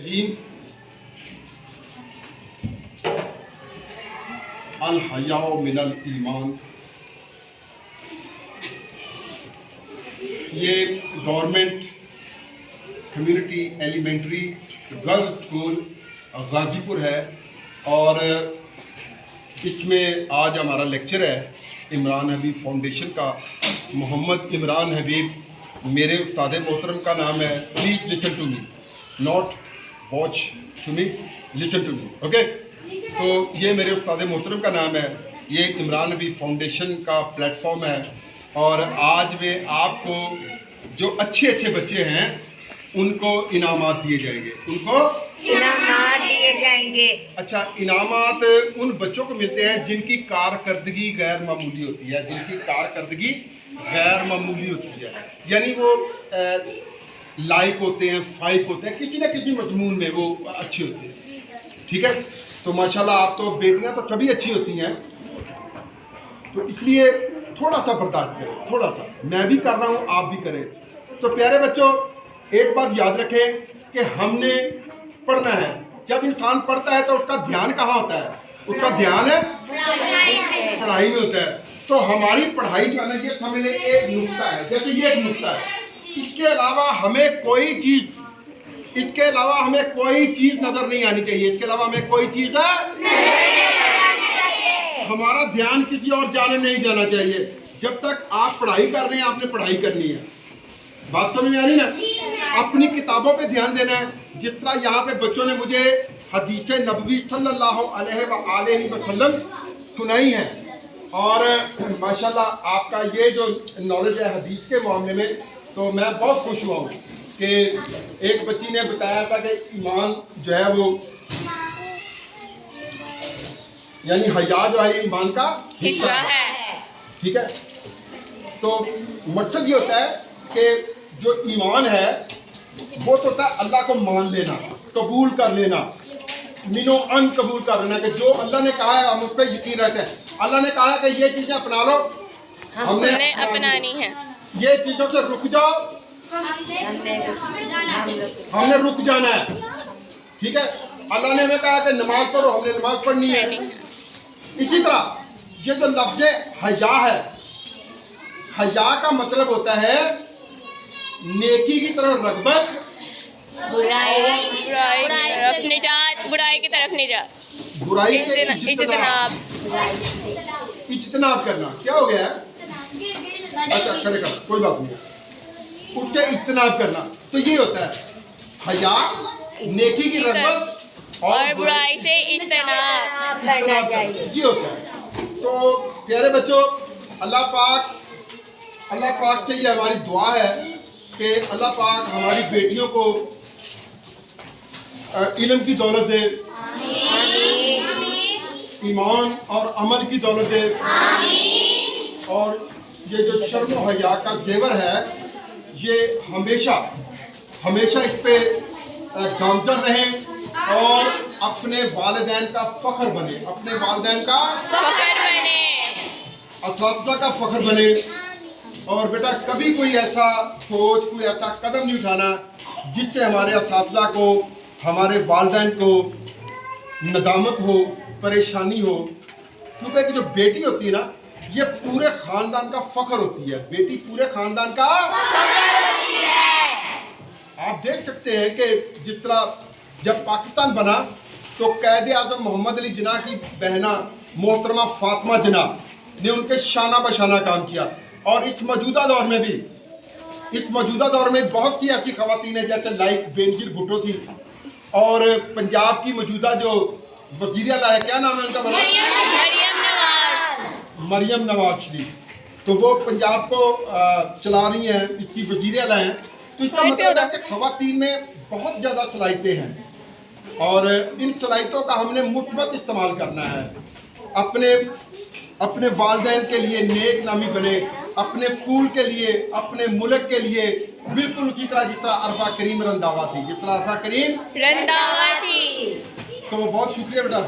रहीम। अल हयाउ मिनल ईमान। ये government community elementary girls school Ghazipur है और इसमें आज हमारा लेक्चर है इमरान हबीब फाउंडेशन का। मोहम्मद इमरान हबीब मेरे उस्ताद मोहतरम का नाम है। Please listen to me, not watch to me, listen to me, okay. तो ये मेरे उस्ताद मोहतरम का नाम है। ये इमरान हबीब फाउंडेशन का प्लेटफॉर्म है और आज में आपको जो अच्छे अच्छे बच्चे हैं उनको इनामात दिए जाएंगे। उनको इनामात दिए जाएंगे। अच्छा, इनामात उन बच्चों को मिलते हैं जिनकी कारकर्दगी गैर मामूली होती है, जिनकी कारकर्दगी गैर मामूली होती है, यानी वो लाइक होते हैं, फाइक होते हैं, किसी न किसी मजमून में वो अच्छे होते हैं। ठीक है, तो माशाल्लाह आप तो बेटियां तो सभी अच्छी होती हैं, तो इसलिए थोड़ा सा बर्दाश्त करें, थोड़ा सा। मैं भी कर रहा हूँ, आप भी करें। तो प्यारे बच्चों, एक बात याद रखें कि हमने पढ़ना है। जब इंसान पढ़ता है तो उसका ध्यान कहाँ होता है? उसका ध्यान है पढ़ाई में होता है। तो हमारी पढ़ाई जो है ना, ये समझ लें एक नुक्ता है, जैसे ये एक नुक्ता है। इसके अलावा हमें कोई चीज़ नज़र नहीं आनी चाहिए। इसके अलावा हमें कोई चीज़ हमारा ध्यान किसी और जाने नहीं जाना चाहिए। जब तक आप पढ़ाई कर रहे हैं, आपने पढ़ाई करनी है। बात समझ में आ रही ना? अपनी किताबों पे ध्यान देना है। जिस तरह यहाँ पे बच्चों ने मुझे हदीस नबवी सल्लल्लाहु अलैहि वसल्लम सुनाई है और माशाल्लाह आपका ये जो नॉलेज है हदीस के मामले में, तो मैं बहुत खुश हुआ हूँ कि एक बच्ची ने बताया था कि ईमान जो है वो, यानी हया जो है ईमान का हिस्सा है। ठीक है, तो मकसद ये होता है कि जो ईमान है वो तो होता है अल्लाह को मान लेना, कबूल कर लेना, मिनो अन कबूल कर लेना कि जो अल्लाह ने कहा है हम उस पर यकीन रखते हैं। अल्लाह ने कहा है कि ये चीज़ें अपना लो, हमने अपनानी है। ये चीज़ों से रुक जाओ, हमने रुक जाना है। ठीक है, अल्लाह ने हमें कहा कि नमाज पढ़ो, हमने नमाज पढ़नी है। इसी तरह ये जो लफ्ज़ हया है, हया का मतलब होता है नेकी की तरफ रग़बत, बुराई की तरफ नहीं जा, बुराई से इज्तनाब करना। क्या हो गया है? अच्छा खड़े कर, कोई बात नहीं, उससे इज्तनाब करना। तो ये होता है हया, नेकी की रग़बत और बुराई से इज्तनाब करना चाहिए। जी होता है। तो प्यारे बच्चों, अल्लाह पाक से ये हमारी दुआ है कि अल्लाह पाक हमारी बेटियों को इल्म की दौलत दे, ईमान और अमल की दौलत दे, और ये जो शर्म और हया का जेवर है ये हमेशा इस पे गामजन रहें और अपने वालिदैन का फ़ख्र बने, अपने वालिदैन का फ़ख्र बने, असातिज़ा का फ़ख्र बने। और बेटा कभी कोई ऐसा सोच, कोई ऐसा कदम नहीं उठाना जिससे हमारे असातिज़ा को, हमारे वालिदैन को नदामत हो, परेशानी हो। क्योंकि जो बेटी होती है ना, ये पूरे ख़ानदान का फ़ख्र होती है। बेटी पूरे ख़ानदान का फ़ख्र होती है। आप देख सकते हैं कि जिस तरह जब पाकिस्तान बना तो क़ायद आज़म मोहम्मद अली जिन्ना की बहना मोहतरमा फ़ातिमा जिन्ना ने उनके शाना बशाना काम किया। और इस मौजूदा दौर में बहुत सी ऐसी ख़वातीन हैं जैसे लाइक बेनज़ीर भुट्टो थी, और पंजाब की मौजूदा जो वज़ीर आला है, क्या नाम है उनका? मरियम नवाज शरीफ। तो वो पंजाब को चला रही हैं, इसकी वज़ीर आला हैं। तो इसका मतलब है कि ख़वातीन में बहुत ज़्यादा सलाहियतें हैं और इन सलाहियतों का हमने मुस्बत इस्तेमाल करना है। अपने वालिदैन के लिए नेक नामी बने, अपने स्कूल के लिए, अपने मुल्क के लिए, बिल्कुल उसी तरह जिस तरह अरफा करीम रंधावा थी, तो बहुत शुक्रिया बेटा।